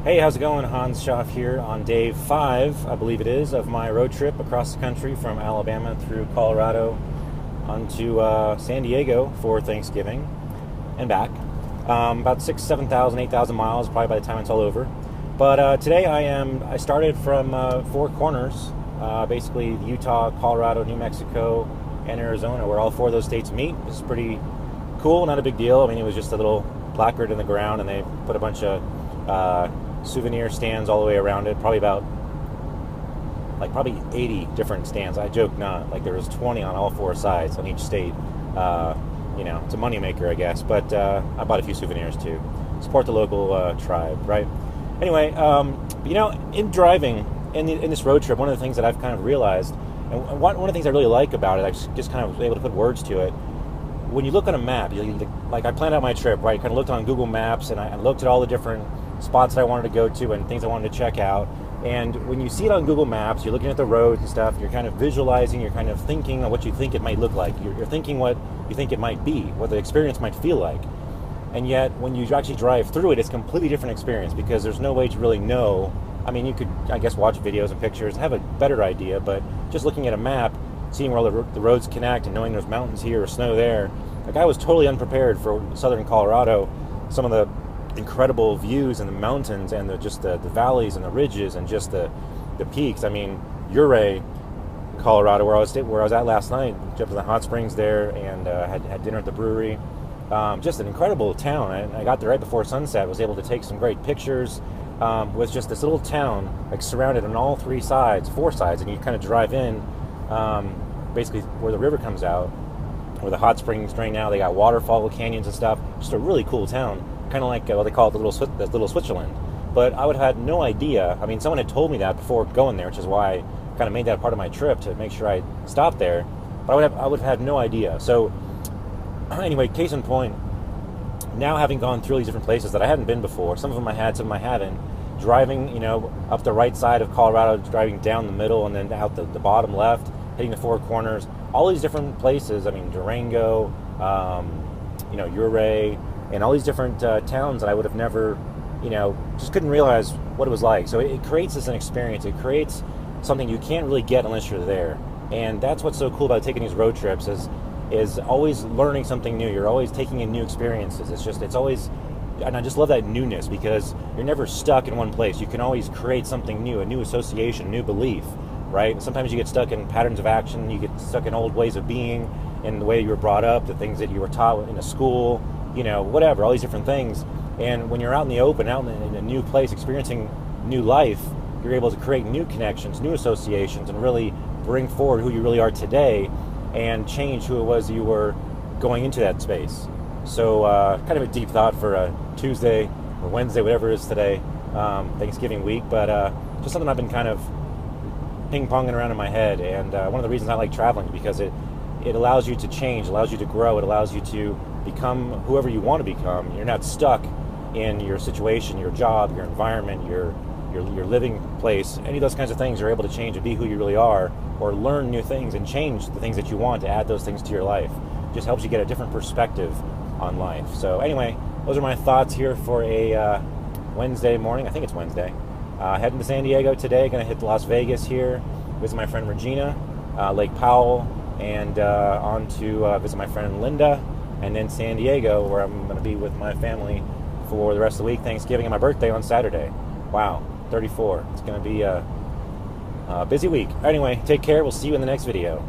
Hey, how's it going? Hans Schaff here on day 5, I believe it is, of my road trip across the country from Alabama through Colorado onto San Diego for Thanksgiving and back. About 6, 7,000, 8,000 miles probably by the time it's all over. But today I started from Four Corners, basically Utah, Colorado, New Mexico, and Arizona, where all 4 of those states meet. It's pretty cool, not a big deal. I mean, it was just a little placard in the ground, and they put a bunch of souvenir stands all the way around it. Probably 80 different stands. I joke not. Like there was 20 on all 4 sides on each state. It's a moneymaker, I guess. But I bought a few souvenirs too. Support the local tribe, right? Anyway, in driving in this road trip, one of the things that I've kind of realized, and one of the things I really like about it, I just kind of was able to put words to it. When you look on a map, like I planned out my trip, right? Kind of looked on Google Maps, and I looked at all the different spots that I wanted to go to and things I wanted to check out. And when you see it on Google Maps, you're looking at the roads and stuff, you're kind of visualizing, you're kind of thinking of what you think it might look like. You're thinking what you think it might be, what the experience might feel like. And yet, when you actually drive through it, it's a completely different experience because there's no way to really know. I mean, you could, I guess, watch videos and pictures and have a better idea, but just looking at a map, seeing where the roads connect and knowing there's mountains here or snow there, like I was totally unprepared for southern Colorado. Some of the incredible views and the mountains and the valleys and the ridges and just the peaks. I mean, Ouray, Colorado, where I was at last night, jumped in the hot springs there and had dinner at the brewery. Just an incredible town. I got there right before sunset. Was able to take some great pictures. With just this little town, like surrounded on all 4 sides, and you kind of drive in, basically where the river comes out, where the hot springs drain out. They got waterfall canyons and stuff. Just a really cool town. Kind of like what they call it, the little Switzerland. But I would have had no idea. I mean, someone had told me that before going there, which is why I kind of made that part of my trip to make sure I stopped there. But I would have had no idea. So anyway, case in point, now having gone through these different places that I hadn't been before, some of them I had, some of them I haven't, driving, up the right side of Colorado, driving down the middle and then out the bottom left, hitting the Four Corners, all these different places. I mean, Durango, Ouray, and all these different towns that I would have never, just couldn't realize what it was like. So it creates an experience. It creates something you can't really get unless you're there. And that's what's so cool about taking these road trips is always learning something new. You're always taking in new experiences. It's always, and I just love that newness because you're never stuck in one place. You can always create something new, a new association, a new belief, right? And sometimes you get stuck in patterns of action. You get stuck in old ways of being, in the way you were brought up, the things that you were taught in a school, whatever, all these different things. And when you're out in the open, out in a new place, experiencing new life, you're able to create new connections, new associations, and really bring forward who you really are today and change who it was you were going into that space. So kind of a deep thought for a Tuesday or Wednesday, whatever it is today, Thanksgiving week, but just something I've been kind of ping-ponging around in my head. And one of the reasons I like traveling is because it allows you to change, allows you to grow, it allows you to become whoever you want to become. You're not stuck in your situation, your job, your environment, your living place, any of those kinds of things. You're able to change and be who you really are, or learn new things and change the things that you want to add those things to your life. Just helps you get a different perspective on life. So anyway, those are my thoughts here for a Wednesday morning. I think it's Wednesday. Heading to San Diego today. Going to hit Las Vegas here, visit my friend Regina, Lake Powell, and on to visit my friend Linda, and then San Diego, where I'm going to be with my family for the rest of the week, Thanksgiving, and my birthday on Saturday. Wow, 34. It's going to be a busy week. Anyway, take care. We'll see you in the next video.